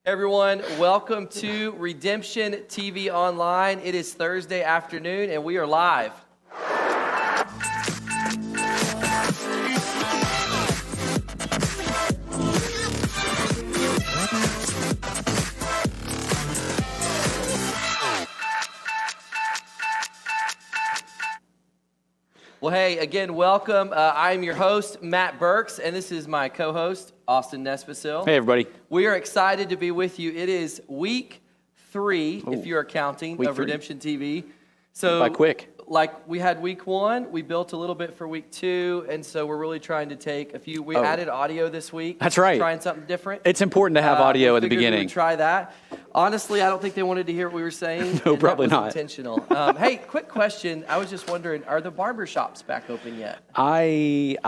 Everyone, welcome to Redemption TV Online. It is Thursday afternoon and we are live. Well, hey, again, welcome. I'm your host, Matt Burks, and this is my co-host, Austin Nesvacil. Hey, everybody. We are excited to be with you. It is week 3, if you are counting, week of 3. Redemption TV. So, by quick. Like we had week 1, we built a little bit for week 2, and so we're really trying to take a few. We added audio this week. That's right. Trying something different. It's important to have audio we at the figured we beginning. would try that. Honestly, I don't think they wanted to hear what we were saying. No, and probably that was not. Intentional. Hey, quick question. I was just wondering, are the barber shops back open yet? I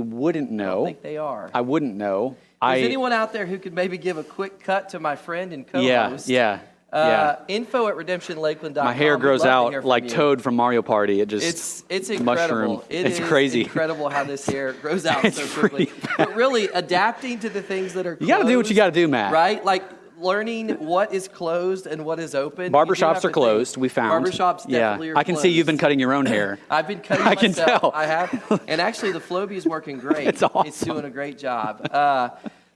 wouldn't know. I don't think they are. I wouldn't know. Is anyone out there who could maybe give a quick cut to my friend and co-host? Yeah. Info at redemptionlakeland.com. My hair grows We'd love to out hear from like you. Toad from Mario Party. It just It's incredible. mushroom. It's crazy. Incredible how this hair grows out It's so quickly. pretty bad. But really adapting to the things that are closed. You got to do what you got to do, Matt. Right? Like learning what is closed and what is open. Barbershops are closed. We found. Barbershops definitely are I can see you've been cutting your own hair. I've been cutting I can myself. tell. I have. And actually the Flowbee is working great. It's awesome. It's doing a great job.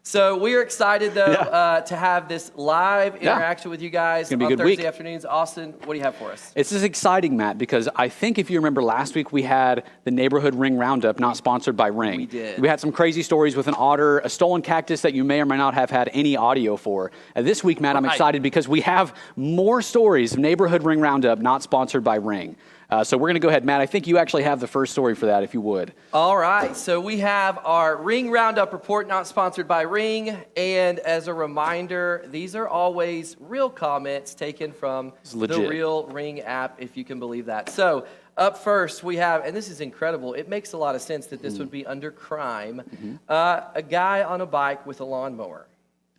So we are excited, though, to have this live interaction with you guys It's gonna be a on good Thursday week. afternoons. Austin, what do you have for us? This is exciting, Matt, because I think if you remember last week, we had the Neighborhood Ring Roundup, not sponsored by Ring. We did. We had some crazy stories with an otter, a stolen cactus that you may or may not have had any audio for. And this week, Matt, I'm excited because we have more stories of Neighborhood Ring Roundup, not sponsored by Ring. So we're going to go ahead, Matt. I think you actually have the first story for that, if you would. All right. So we have our Ring Roundup report, not sponsored by Ring. And as a reminder, these are always real comments taken from the real Ring app, if you can believe that. So up first, we have, and this is incredible. It makes a lot of sense that this would be under crime. A guy on a bike with a lawnmower.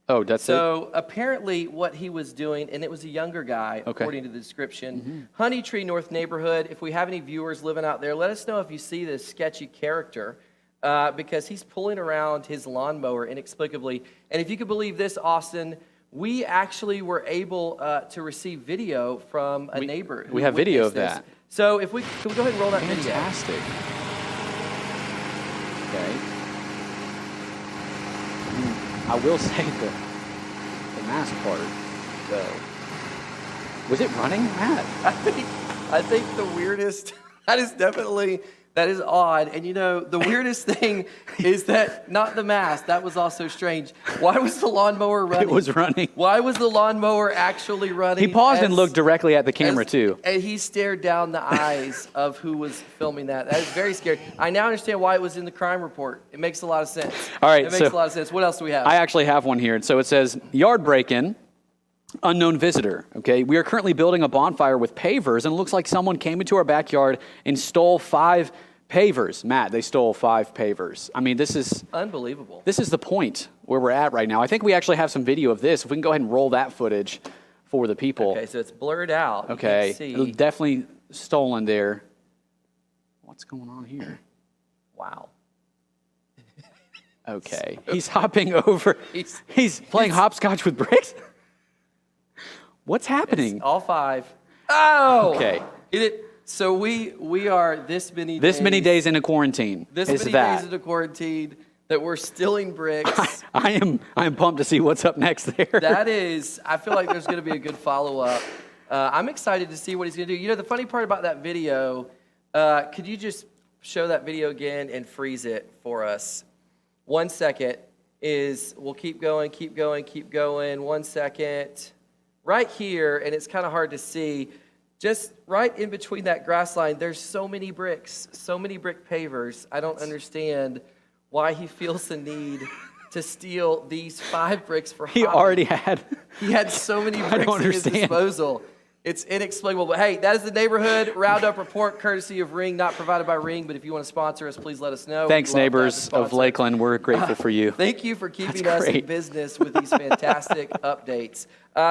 Oh, that's it? So apparently what he was doing, and it was a younger guy, according to the description, Honey Tree North neighborhood. If we have any viewers living out there, let us know if you see this sketchy character because he's pulling around his lawnmower inexplicably. And if you could believe this, Austin, we actually were able to receive video from a neighbor. We have video of that. So if we can we go ahead and roll that video? Fantastic. Okay. I will say the mask part, though. Was it running, Matt? I think the weirdest, that is odd. And you know, the weirdest thing is that, not the mask, that was also strange. Why was the lawnmower running? It was running. Why was the lawnmower actually running? He paused and looked directly at the camera, too. And he stared down the eyes of who was filming that. That is very scary. I now understand why it was in the crime report. It makes a lot of sense. All right, it makes a lot of sense. What else do we have? I actually have one here. So it says, yard break-in, unknown visitor. Okay, we are currently building a bonfire with pavers, and it looks like someone came into our backyard and stole 5 pavers. Matt, they stole 5 pavers. I mean, this is unbelievable. This is the point where we're at right now. I think we actually have some video of this. If we can go ahead and roll that footage for the people. Okay, so it's blurred out. Okay, you can't see. Definitely stolen there. What's going on here? Wow. Okay, he's hopping over. He's playing hopscotch with bricks. What's happening? It's all 5. Oh! Okay. So we are this many days into quarantine. Days into quarantine that we're stealing bricks. I am pumped to see what's up next there. That is, I feel like there's going to be a good follow-up. I'm excited to see what he's going to do. You know, the funny part about that video, could you just show that video again and freeze it for us? 1 second we'll keep going. 1 second. Right here, and it's kind of hard to see, just right in between that grass line, there's so many bricks, so many brick pavers. I don't understand why he feels the need to steal these 5 bricks for hobby. He had so many bricks at his disposal. It's inexplicable. But hey, that is the Neighborhood Roundup report, courtesy of Ring, not provided by Ring. But if you want to sponsor us, please let us know. Thanks, neighbors of Lakeland. We're grateful for you. Thank you for keeping us in business with these fantastic updates.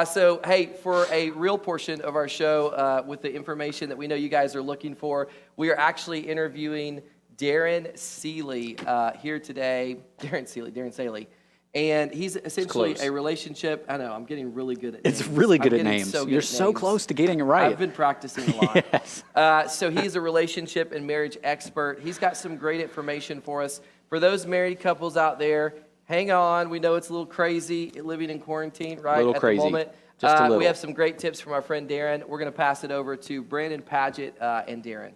So, hey, for a real portion of our show, with the information that we know you guys are looking for, we are actually interviewing Darin Saley here today. Darin Saley. And he's essentially close. a relationship. I know, I'm getting really good at It's names. really good I'm at getting names. so good You're at so names. close to getting it right. I've been practicing a lot. Yes. So he's a relationship and marriage expert. He's got some great information for us. For those married couples out there, hang on. We know it's a little crazy living in quarantine, right? A little at crazy. the moment. Just a little. We have some great tips from our friend Darren. We're going to pass it over to Brandon Paget and Darren.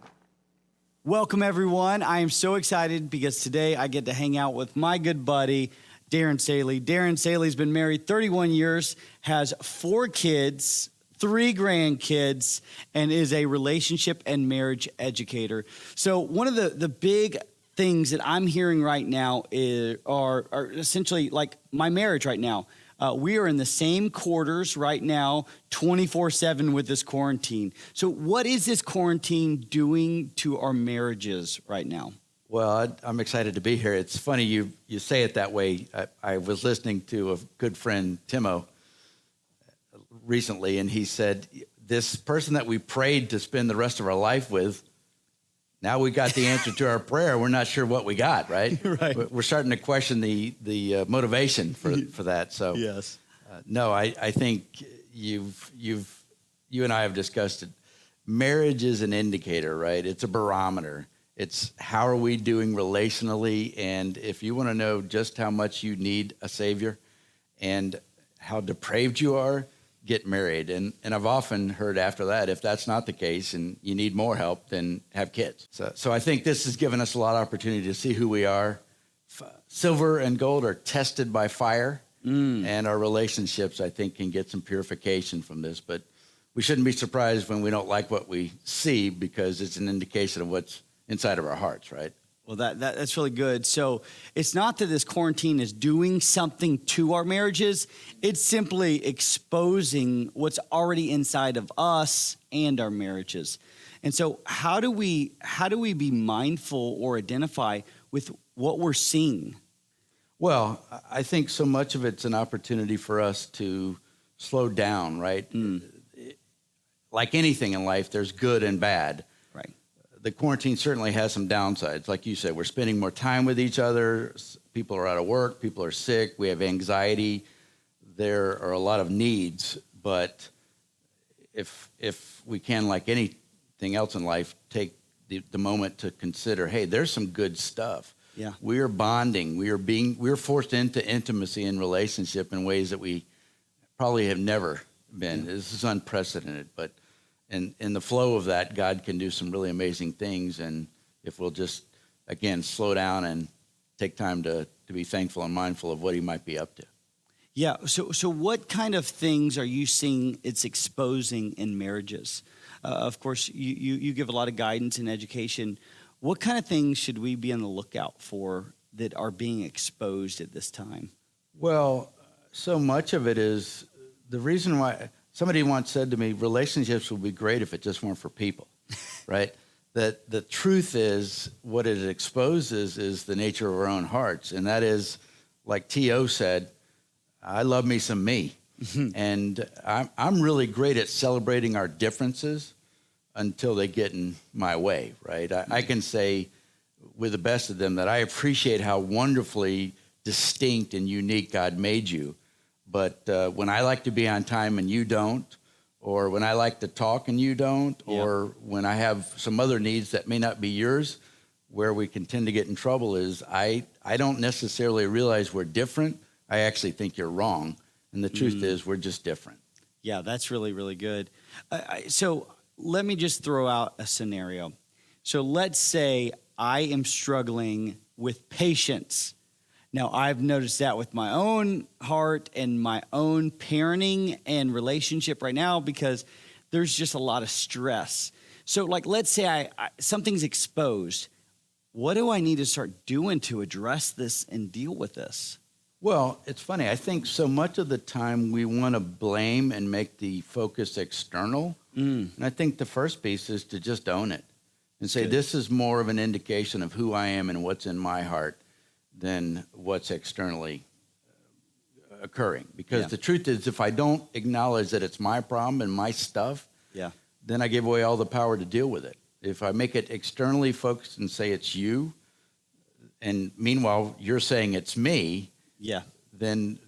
Welcome, everyone. I am so excited because today I get to hang out with my good buddy, Darin Saley. Darren Saley's been married 31 years, has 4 kids, 3 grandkids, and is a relationship and marriage educator. So one of the big things that I'm hearing right now are essentially like my marriage right now. We are in the same quarters right now, 24/7 with this quarantine. So what is this quarantine doing to our marriages right now? Well, I'm excited to be here. It's funny you say it that way. I was listening to a good friend, Timo, recently, and he said, this person that we prayed to spend the rest of our life with, now we got the answer to our prayer. We're not sure what we got, right? Right. We're starting to question the motivation for that. So, Yes. no, I think you and I have discussed it. Marriage is an indicator, right? It's a barometer. It's how are we doing relationally, and if you want to know just how much you need a Savior and how depraved you are, get married. And I've often heard after that, if that's not the case and you need more help, then have kids. So I think this has given us a lot of opportunity to see who we are. Silver and gold are tested by fire, and our relationships, I think, can get some purification from this. But we shouldn't be surprised when we don't like what we see, because it's an indication of what's inside of our hearts, right? Well, that's really good. So it's not that this quarantine is doing something to our marriages. It's simply exposing what's already inside of us and our marriages. And so how do we be mindful or identify with what we're seeing? Well, I think so much of it's an opportunity for us to slow down, right? Like anything in life, there's good and bad. Right. The quarantine certainly has some downsides. Like you said, we're spending more time with each other. People are out of work. People are sick. We have anxiety. There are a lot of needs. But if we can, like anything else in life, take the moment to consider, hey, there's some good stuff. Yeah. We are bonding. We're forced into intimacy and relationship in ways that we probably have never been. Yeah. This is unprecedented, but in the flow of that, God can do some really amazing things. And if we'll just, again, slow down and take time to be thankful and mindful of what he might be up to. Yeah. So what kind of things are you seeing it's exposing in marriages? Of course, you give a lot of guidance and education. What kind of things should we be on the lookout for that are being exposed at this time? Well, so much of it is the reason why. Somebody once said to me, relationships would be great if it just weren't for people, right? That the truth is, what it exposes is the nature of our own hearts. And that is, like T.O. said, I love me some me. And I'm really great at celebrating our differences until they get in my way, right? I can say with the best of them that I appreciate how wonderfully distinct and unique God made you. But when I like to be on time and you don't, or when I like to talk and you don't, or when I have some other needs that may not be yours, where we can tend to get in trouble is I don't necessarily realize we're different. I actually think you're wrong. And the truth is we're just different. Yeah, that's really, really good. So let me just throw out a scenario. So let's say I am struggling with patience. Now, I've noticed that with my own heart and my own parenting and relationship right now because there's just a lot of stress. So, like, let's say something's exposed. What do I need to start doing to address this and deal with this? Well, it's funny. I think so much of the time we want to blame and make the focus external. And I think the first piece is to just own it and say, this is more of an indication of who I am and what's in my heart than what's externally occurring. Because the truth is, if I don't acknowledge that it's my problem and my stuff, then I give away all the power to deal with it. If I make it externally focused and say it's you, and meanwhile you're saying it's me, then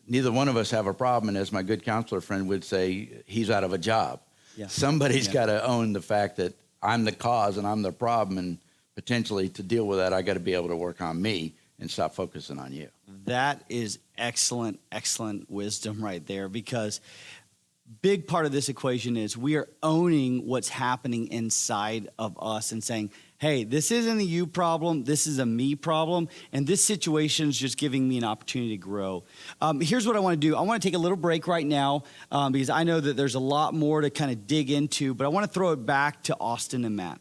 neither one of us have a problem. And as my good counselor friend would say, he's out of a job. Yeah. Somebody's got to own the fact that I'm the cause and I'm the problem, and potentially to deal with that, I got to be able to work on me and stop focusing on you. That is excellent, excellent wisdom right there, because big part of this equation is we are owning what's happening inside of us and saying, hey, this isn't a you problem, this is a me problem, and this situation is just giving me an opportunity to grow. Here's what I want to do. I want to take a little break right now because I know that there's a lot more to kind of dig into, but I want to throw it back to Austin and Matt.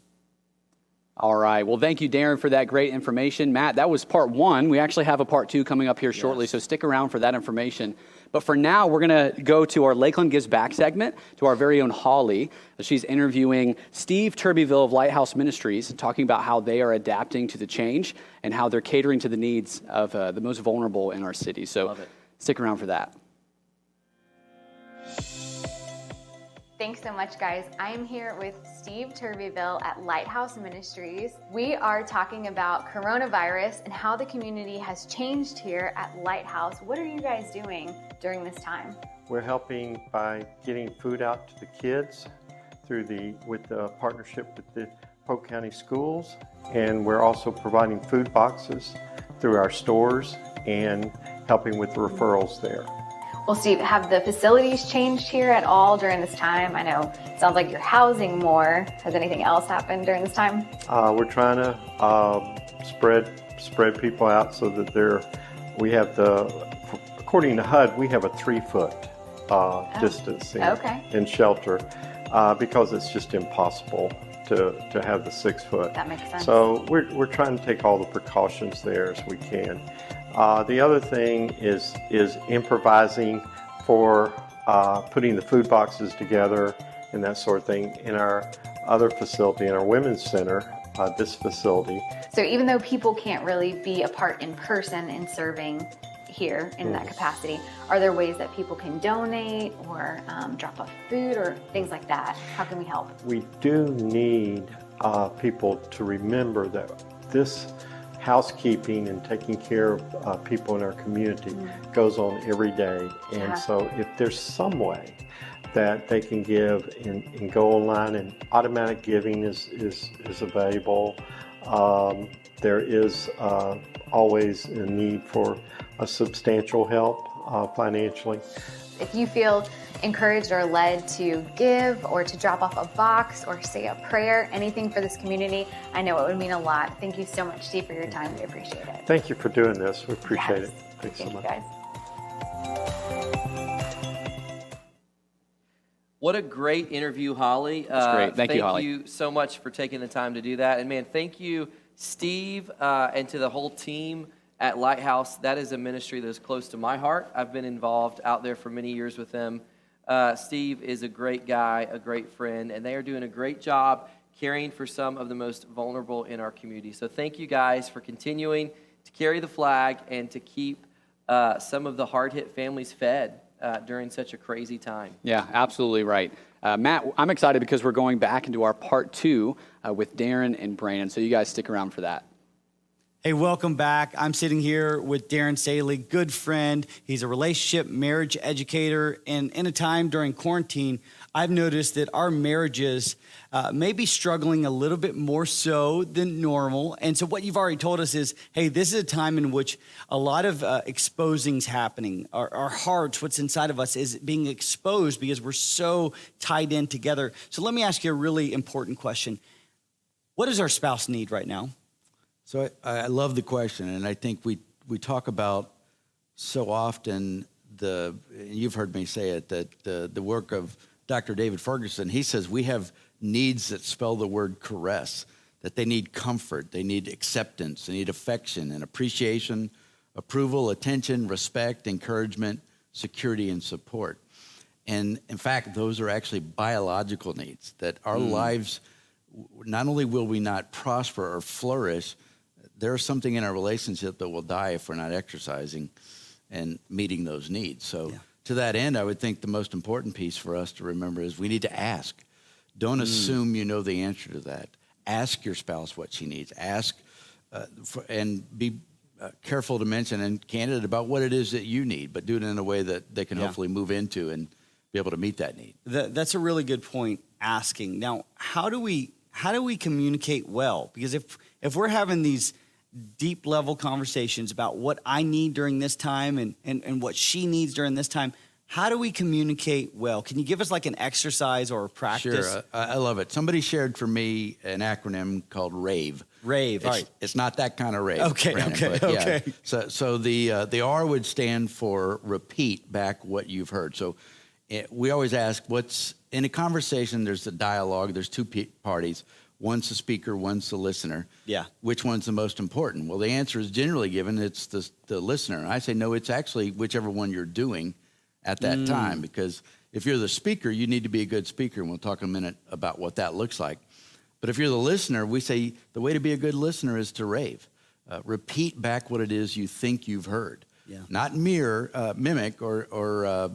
All right. Well, thank you, Darren, for that great information. Matt, that was part one. We actually have a part two coming up here shortly, so stick around for that information. But for now, we're going to go to our Lakeland Gives Back segment, to our very own Holly. She's interviewing Steve Turbyville of Lighthouse Ministries, talking about how they are adapting to the change and how they're catering to the needs of the most vulnerable in our city. So stick around for that. Thanks so much, guys. I'm here with Steve Turbyville at Lighthouse Ministries. We are talking about coronavirus and how the community has changed here at Lighthouse. What are you guys doing during this time? We're helping by getting food out to the kids with the partnership with the Polk County Schools, and we're also providing food boxes through our stores and helping with the referrals there. Well, Steve, have the facilities changed here at all during this time? I know it sounds like you're housing more. Has anything else happened during this time? We're trying to spread people out so that according to HUD, we have a 3-foot distance in shelter because it's just impossible to have the 6 foot. That makes sense. So we're trying to take all the precautions there as we can. The other thing is improvising for putting the food boxes together and that sort of thing in our other facility, in our women's center, this facility. So even though people can't really be a part in person in serving here in that capacity, are there ways that people can donate or drop off food or things like that? How can we help? We do need people to remember that this housekeeping and taking care of people in our community goes on every day. And so if there's some way that they can give and go online, and automatic giving is available. There is always a need for a substantial help financially. If you feel encouraged or led to give or to drop off a box or say a prayer, anything for this community, I know it would mean a lot. Thank you so much, Steve, for your time. We appreciate it. Thank you for doing this. We appreciate it. Thanks so Thank much. you, guys. What a great interview, Holly. That's great. Thank you, Holly. Thank you so much for taking the time to do that. And man, thank you, Steve, and to the whole team at Lighthouse. That is a ministry that is close to my heart. I've been involved out there for many years with them. Steve is a great guy, a great friend, and they are doing a great job caring for some of the most vulnerable in our community. So thank you guys for continuing to carry the flag and to keep some of the hard-hit families fed during such a crazy time. Yeah, absolutely right. Matt, I'm excited because we're going back into our part two with Darren and Brandon, so you guys stick around for that. Hey, welcome back. I'm sitting here with Darren Saley, good friend. He's a relationship marriage educator. And in a time during quarantine, I've noticed that our marriages may be struggling a little bit more so than normal. And so what you've already told us is, hey, this is a time in which a lot of exposing's happening. Our hearts, what's inside of us is being exposed because we're so tied in together. So let me ask you a really important question. What does our spouse need right now? So I love the question, and I think we talk about so often you've heard me say it, that the work of Dr. David Ferguson, he says we have needs that spell the word caress, that they need comfort, they need acceptance, they need affection and appreciation, approval, attention, respect, encouragement, security, and support. And in fact, those are actually biological needs, that our lives, not only will we not prosper or flourish, there's something in our relationship that will die if we're not exercising and meeting those needs. So to that end, I would think the most important piece for us to remember is we need to ask. Don't assume you know the answer to that. Ask your spouse what she needs. Ask and be careful to mention and candid about what it is that you need, but do it in a way that they can hopefully move into and be able to meet that need. That's a really good point, asking. Now, how do we communicate well? Because if we're having these deep level conversations about what I need during this time and what she needs during this time, how do we communicate well? Can you give us like an exercise or a practice? Sure, I love it. Somebody shared for me an acronym called RAVE. Rave, all right. It's not that kind of rave. Okay, Brandon, okay. So the R would stand for repeat back what you've heard. So we always ask, what's in a conversation, there's a dialogue, there's two parties. One's the speaker, one's the listener. Yeah. Which one's the most important? Well, the answer is generally given, it's the listener. And I say, no, it's actually whichever one you're doing at that time. Because if you're the speaker, you need to be a good speaker. And we'll talk in a minute about what that looks like. But if you're the listener, we say the way to be a good listener is to rave. Repeat back what it is you think you've heard. Yeah. Not mimic or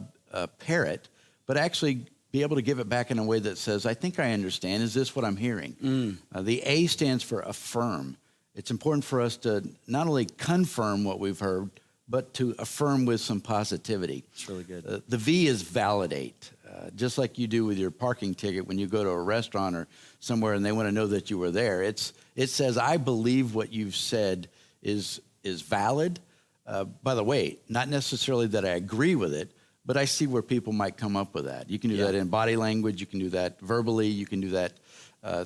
parrot, but actually be able to give it back in a way that says, I think I understand. Is this what I'm hearing? The A stands for affirm. It's important for us to not only confirm what we've heard, but to affirm with some positivity. It's really good. The V is validate. Just like you do with your parking ticket when you go to a restaurant or somewhere and they want to know that you were there. It says, I believe what you've said is valid. By the way, not necessarily that I agree with it, but I see where people might come up with that. You can do that in body language. You can do that verbally. You can do that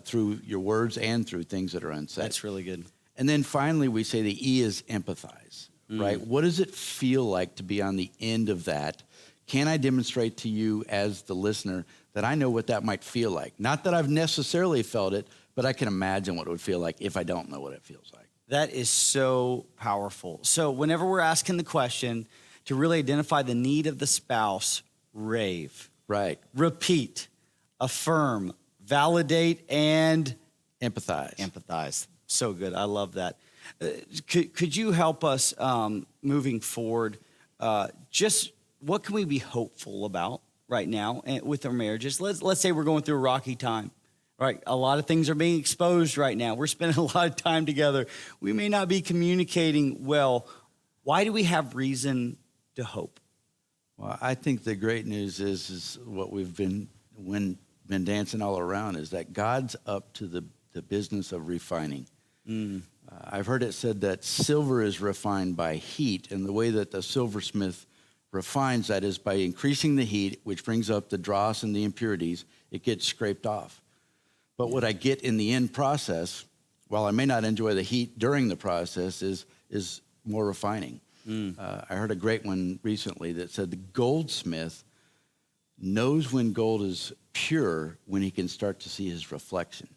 through your words and through things that are unsaid. That's really good. And then finally, we say the E is empathize, right? What does it feel like to be on the end of that? Can I demonstrate to you as the listener that I know what that might feel like? Not that I've necessarily felt it, but I can imagine what it would feel like if I don't know what it feels like. That is so powerful. So whenever we're asking the question to really identify the need of the spouse, rave. Right. Repeat, affirm, validate, and Empathize. empathize. So good. I love that. Could you help us moving forward? Just what can we be hopeful about right now with our marriages? Let's say we're going through a rocky time. Right, a lot of things are being exposed right now. We're spending a lot of time together. We may not be communicating well. Why do we have reason to hope? Well, I think the great news is what we've been dancing all around is that God's up to the business of refining. I've heard it said that silver is refined by heat, and the way that the silversmith refines that is by increasing the heat, which brings up the dross and the impurities. It gets scraped off. But what I get in the end process, while I may not enjoy the heat during the process, is more refining. I heard a great one recently that said the goldsmith knows when gold is pure when he can start to see his reflection.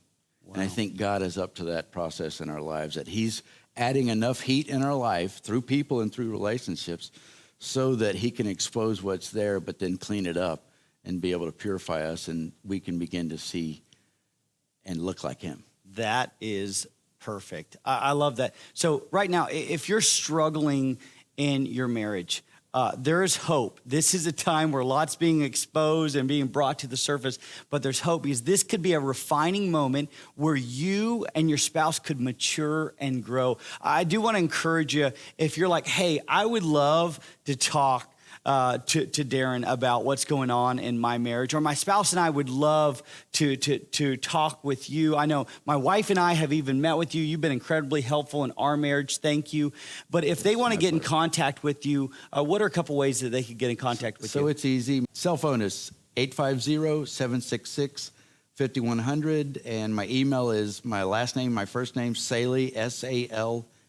Wow. And I think God is up to that process in our lives, that he's adding enough heat in our life through people and through relationships so that he can expose what's there, but then clean it up and be able to purify us, and we can begin to see and look like him. That is perfect. I love that. So right now, if you're struggling in your marriage, there is hope. This is a time where lots being exposed and being brought to the surface, but there's hope because this could be a refining moment where you and your spouse could mature and grow. I do want to encourage you, if you're like, hey, I would love to talk to Darren about what's going on in my marriage, or my spouse and I would love to talk with you. I know my wife and I have even met with you. You've been incredibly helpful in our marriage. Thank you. But if they want to get in contact with you, what are a couple ways that they could get in contact with you? So it's easy. Cell phone is 850-766-5100, and my email is my last name, my first name, Saley, Saley,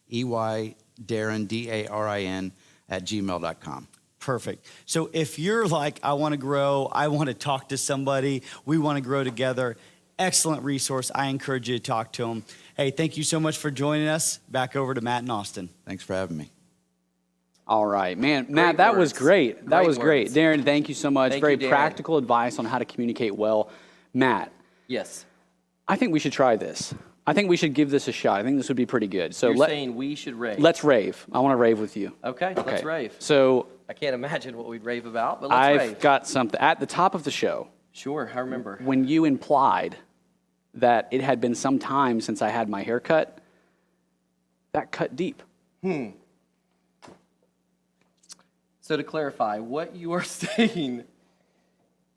Darin, Darin, @gmail.com. Perfect. So if you're like, I want to grow, I want to talk to somebody, we want to grow together, excellent resource. I encourage you to talk to them. Hey, thank you so much for joining us. Back over to Matt and Austin. Thanks for having me. All right, man. Matt, that was great. That was great. Darren, thank you so much. Thank Very you, Darren. practical advice on how to communicate well. Matt, Yes. I think we should try this. I think we should give this a shot. I think this would be pretty good. So You're saying we should rave. let's rave. I want to rave with you. Okay, let's rave. So I can't imagine what we'd rave about, but let's I've rave. got something at the top of the show. Sure, I remember. When you implied that it had been some time since I had my hair cut, that cut deep. So to clarify, what you are saying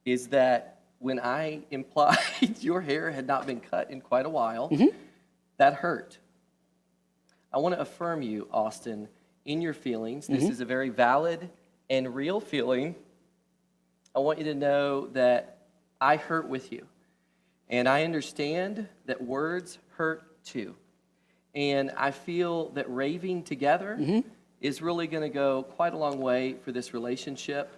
is that when I implied your hair had not been cut in quite a while, that hurt. I want to affirm you, Austin, in your feelings. This is a very valid and real feeling. I want you to know that I hurt with you. And I understand that words hurt too. And I feel that raving together is really going to go quite a long way for this relationship.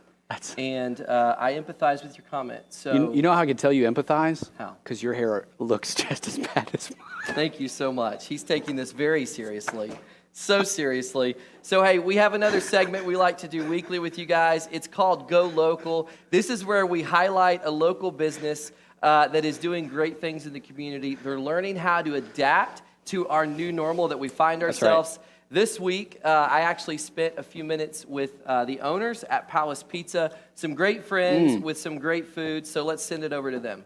And I empathize with your comment. So you know how I can tell you empathize? How? Because your hair looks just as bad as mine. Thank you so much. He's taking this very seriously. So seriously. So, hey, we have another segment we like to do weekly with you guys. It's called Go Local. This is where we highlight a local business that is doing great things in the community. They're learning how to adapt to our new normal that we find ourselves. Right. This week, I actually spent a few minutes with the owners at Palace Pizza. Some great friends with some great food. So let's send it over to them.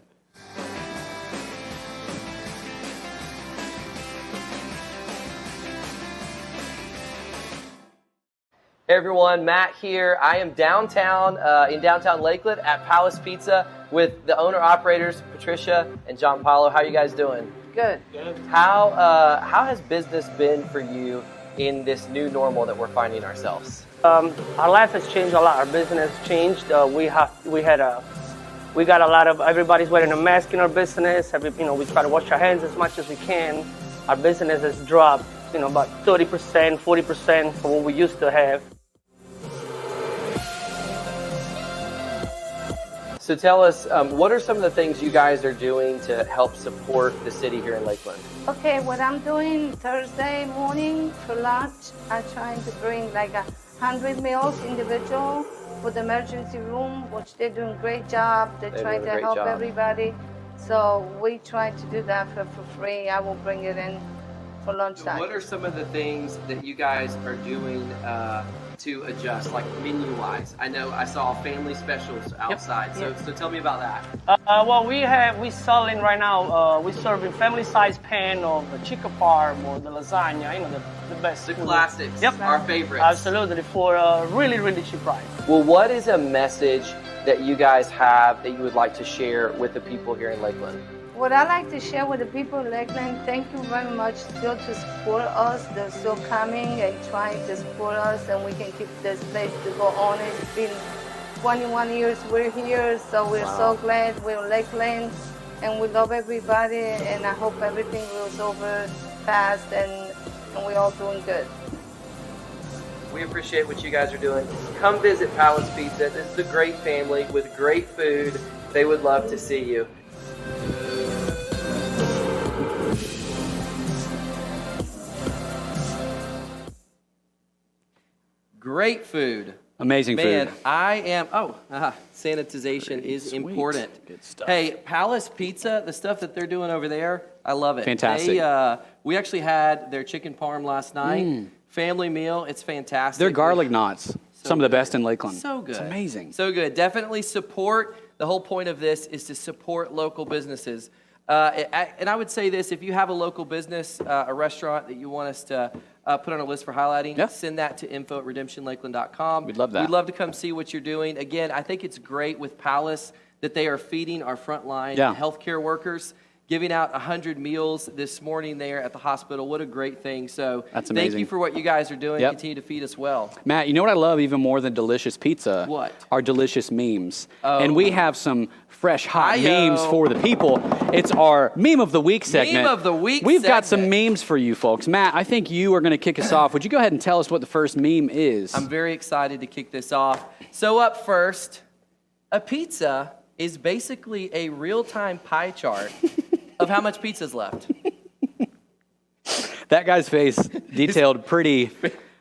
Hey everyone, Matt here. I am downtown, in downtown Lakeland at Palace Pizza with the owner-operators, Patricia and Gianpaolo. How are you guys doing? Good. How has business been for you in this new normal that we're finding ourselves? Our life has changed a lot. Our business changed. We got a lot of, everybody's wearing a mask in our business. We try to wash our hands as much as we can. Our business has dropped, about 30%, 40% from what we used to have. So tell us, what are some of the things you guys are doing to help support the city here in Lakeland? Okay, what I'm doing Thursday morning for lunch, I'm trying to bring like 100 meals individual for the emergency room, which they're doing a great job. They're trying to help everybody. So we try to do that for free. I will bring it in for lunchtime. What are some of the things that you guys are doing to adjust, like menu-wise? I know I saw family specials outside, so tell me about that. Well, we selling right now. We serving family-size pan of the chicken parm or the lasagna. The best. The classics. Yep. Our favorites. Absolutely, for a really, really cheap price. Well, what is a message that you guys have that you would like to share with the people here in Lakeland? What I like to share with the people in Lakeland, thank you very much still to support us. They're still coming and trying to support us, and we can keep this place to go on. It's been 21 years we're here, so we're so glad we're in Lakeland, and we love everybody, and I hope everything goes over fast, and we're all doing good. We appreciate what you guys are doing. Come visit Palace Pizza. This is a great family with great food. They would love to see you. Great food. Amazing Man, food. I am, sanitization is Sweet. important. Good stuff. Hey, Palace Pizza, the stuff that they're doing over there, I love it. Fantastic. We actually had their chicken parm last night. Family meal, it's fantastic. Their garlic knots, some of the best in Lakeland. So good. It's amazing. So good. Definitely support. The whole point of this is to support local businesses. And I would say this, if you have a local business, a restaurant that you want us to put on a list for highlighting, send that to info@redemptionlakeland.com. We'd love that. We'd love to come see what you're doing. Again, I think it's great with Palace that they are feeding our frontline healthcare workers, giving out 100 meals this morning there at the hospital. What a great thing. So That's amazing. Thank you for what you guys are doing. Continue to feed us well. Matt, you know what I love even more than delicious pizza? What? Our delicious memes. Oh. And we have some fresh, hot memes for the people. It's our Meme of the Week segment. Meme of the Week We've got segment. some memes for you folks. Matt, I think you are going to kick us off. Would you go ahead and tell us what the first meme is? I'm very excited to kick this off. So up first, a pizza is basically a real-time pie chart of how much pizza's left. That guy's face detailed pretty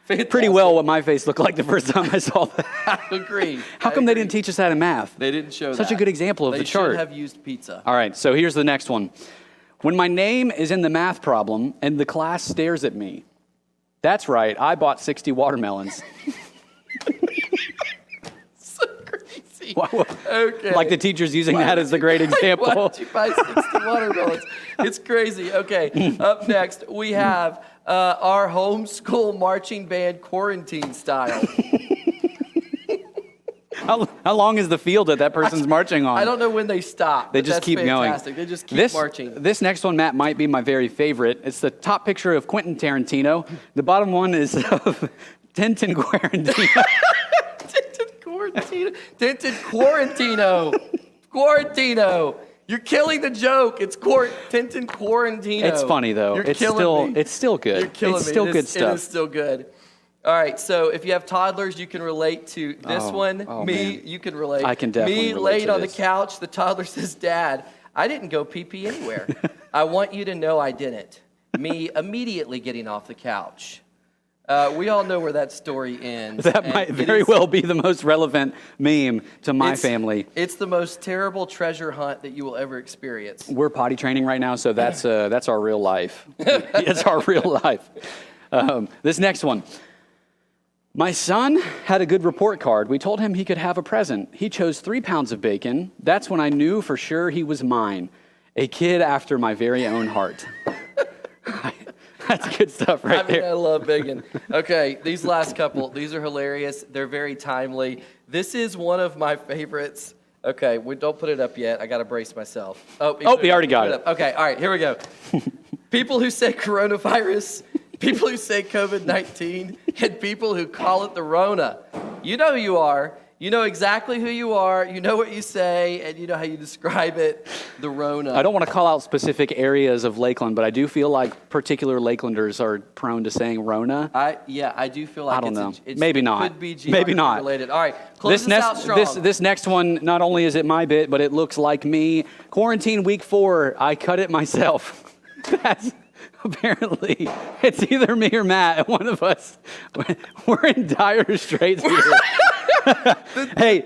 well what my face looked like the first time I saw that. I agree. How come they didn't teach us that in math? They didn't show that. Such a good example of They the chart. should have used pizza. All right, so here's the next one. When my name is in the math problem and the class stares at me, that's right, I bought 60 watermelons. So crazy. Wow. Okay. Like the teacher's using that as a great example. Why did you buy 60 watermelons? It's crazy. Okay, up next we have our homeschool marching band quarantine style. How long is the field that person's marching on? I don't know when they stop. They but just that's keep fantastic. going. They just keep marching. This next one, Matt, might be my very favorite. It's the top picture of Quentin Tarantino. The bottom one is of Tintin Quarantino. Tintin Quarantino. You're killing the joke. It's Tintin Quarantino. It's funny though. You're It's killing me. It's still good. You're killing it's me. still It good is- stuff. It is still good. All right, so if you have toddlers, you can relate to this one. Me, man. you can relate. I can definitely Me relate laid to on this. the couch, the toddler says, "Dad, I didn't go pee-pee anywhere. I want you to know I didn't." Me immediately getting off the couch. We all know where that story ends. That and might it very is- well be the most relevant meme to my it's- family. It's the most terrible treasure hunt that you will ever experience. We're potty training right now, so that's our real life. It's our real life. This next one. My son had a good report card. We told him he could have a present. He chose 3 pounds of bacon. That's when I knew for sure he was mine. A kid after my very own heart. That's good stuff right I mean, I there. love bacon. Okay, these last couple, these are hilarious. They're very timely. This is one of my favorites. Okay, we don't put it up yet. I got to brace myself. We already got it. Up. Okay, all right, here we go. People who say coronavirus, people who say COVID-19, and people who call it the Rona. You know who you are. You know exactly who you are. You know what you say, and you know how you describe it, the Rona. I don't want to call out specific areas of Lakeland, but I do feel like particular Lakelanders are prone to saying Rona. I do feel like I don't know. It's, Maybe not. It could be Maybe not. related. All right, close this out strong. This next one, not only is it my bit, but it looks like me. Quarantine week 4, I cut it myself. That's apparently, it's either me or Matt, one of us. We're in dire straits here. Hey,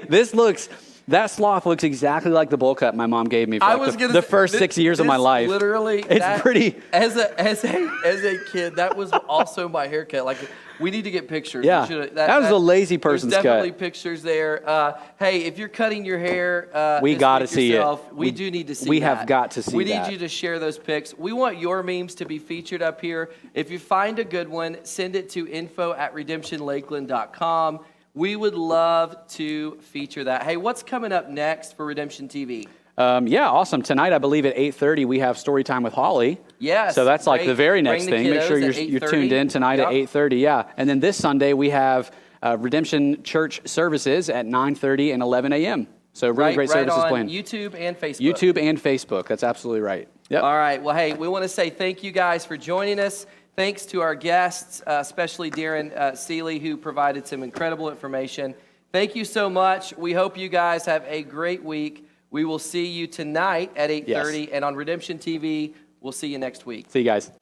that sloth looks exactly like the bowl cut my mom gave me for the first 6 years of my life. Literally, it's pretty. As a kid, that was also my haircut. Like, we need to get pictures. Yeah, that was a lazy person's there's definitely cut. pictures there. Hey, if you're cutting your hair, We this gotta week see it. yourself, We do need to see. we that. have got to see We need that. you to share those pics. We want your memes to be featured up here. If you find a good one, send it to info@redemptionlakeland.com. We would love to feature that. Hey, what's coming up next for Redemption TV? Yeah, awesome. Tonight, I believe at 8:30, we have story time with Holly. Yes. So that's like great. the very Bring next the thing. Make sure kiddos at you're 8:30. tuned in tonight at 8:30. Yeah. And then this Sunday, we have Redemption Church services at 9:30 and 11 a.m. So really great services on planned. YouTube and Facebook. YouTube and Facebook. That's absolutely right. Yep. All right. Well, hey, we want to say thank you guys for joining us. Thanks to our guests, especially Darin Saley, who provided some incredible information. Thank you so much. We hope you guys have a great week. We will see you tonight at 8:30, and on Redemption TV, we'll see you next week. See you guys.